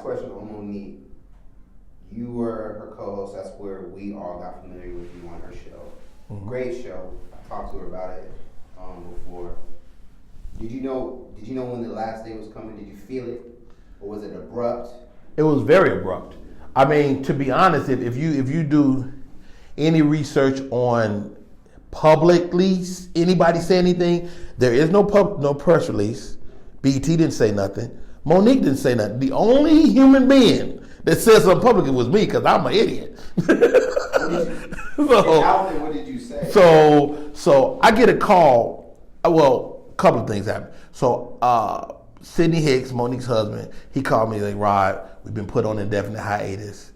last question on Monique. You were her co-host. That's where we all got familiar with you on her show. Mm-hmm. Great show. I talked to her about it before. Did you know when the last day was coming? Did you feel it, or was it abrupt? It was very abrupt. I mean, to be honest, if you do any research on publicly anybody say anything, there is no press release. BET didn't say nothing. Monique didn't say nothing. The only human being that said something publicly was me, because I'm an idiot. What did you say? So I get a call. Well, a couple of things happened. So Sidney Hicks, Monique's husband, he called me like, Rod, we've been put on indefinite hiatus.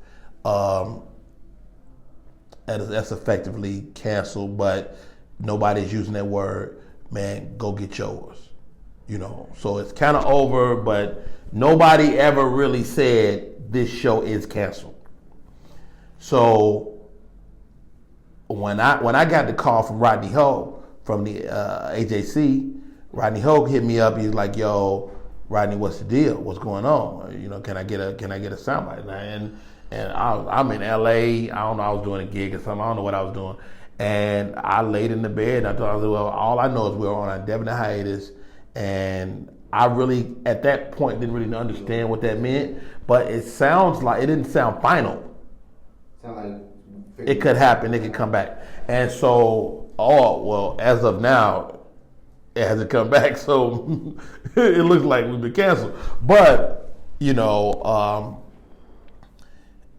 That's effectively canceled, but nobody's using that word. Man, go get yours. So it's kind of over, but nobody ever really said this show is canceled. So when I got the call from Rodney Ho from the AJC, Rodney Ho hit me up. He's like, "Yo, Rodney, what's the deal? What's going on? Can I get a soundbite?" And I'm in LA. I don't know. I was doing a gig or something. I don't know what I was doing. And I laid in the bed. And I thought, well, all I know is we were on a indefinite hiatus. And I really, at that point, didn't really understand what that meant. But it didn't sound final. It could happen. It could come back. And so, as of now, it hasn't come back. So it looks like we've been canceled. But,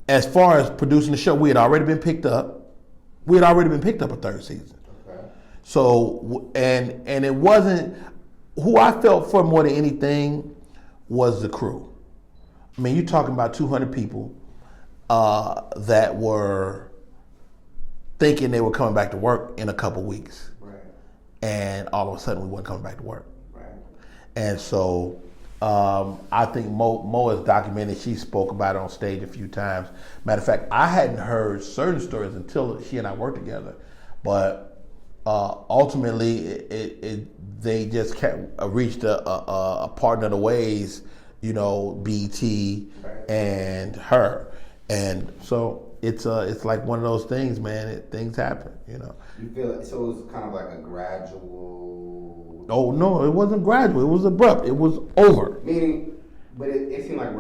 as far as producing the show, we had already been picked up. We had already been picked up a third season. Okay. So, and it wasn't, who I felt for more than anything was the crew. I mean, you're talking about 200 people that were thinking they were coming back to work in a couple weeks. Right. And all of a sudden we weren't coming back to work. Right. And so I think Mo has documented, she spoke about it on stage a few times. Matter of fact, I hadn't heard certain stories until she and I worked together. But ultimately, they just reached a partner of the ways, BET and her. And so it's like one of those things, man. Things happen, You feel it? So it was kind of like a gradual. Oh no, it wasn't gradual. It was abrupt. It was over. Meaning, but it seemed like a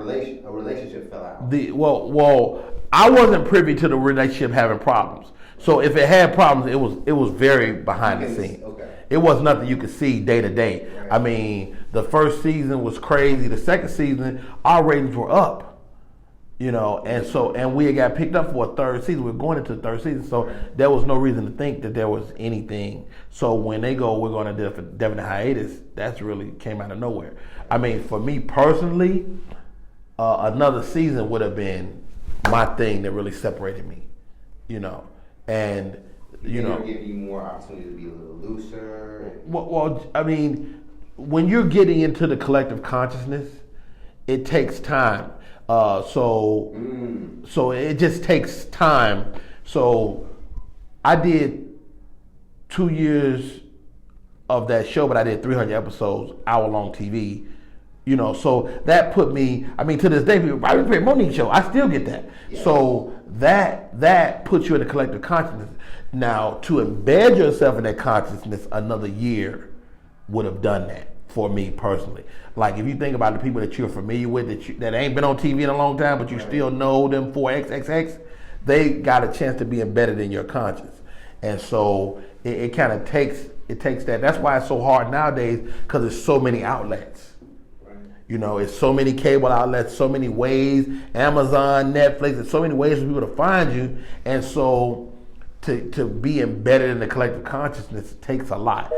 relationship fell out. Well, I wasn't privy to the relationship having problems. So if it had problems, it was very behind the scenes. Okay. It was nothing you could see day to day. Right. I mean, the first season was crazy. The second season, our ratings were up. And we had got picked up for a third season. We were going into the third season, so there was no reason to think that there was anything. So when they go, we're going to definite hiatus, that's really came out of nowhere. I mean, for me personally, another season would have been my thing that really separated me, and give you more opportunity to be a little looser. Well, I mean, when you're getting into the collective consciousness, it takes time. So it just takes time. So I did 2 years of that show, but I did 300 episodes, hour-long TV. So that put me, I mean, to this day, I play Monique show, I still get that. Yeah. So that puts you in the collective consciousness. Now, to embed yourself in that consciousness, another year would have done that for me personally. Like, if you think about the people that you're familiar with, that ain't been on TV in a long time, but you still know them for XXX, they got a chance to be embedded in your conscience. And so it kind of takes that. That's why it's so hard nowadays, because there's so many outlets. It's so many cable outlets, so many ways, Amazon, Netflix, there's so many ways for people to find you. And so to be embedded in the collective consciousness takes a lot.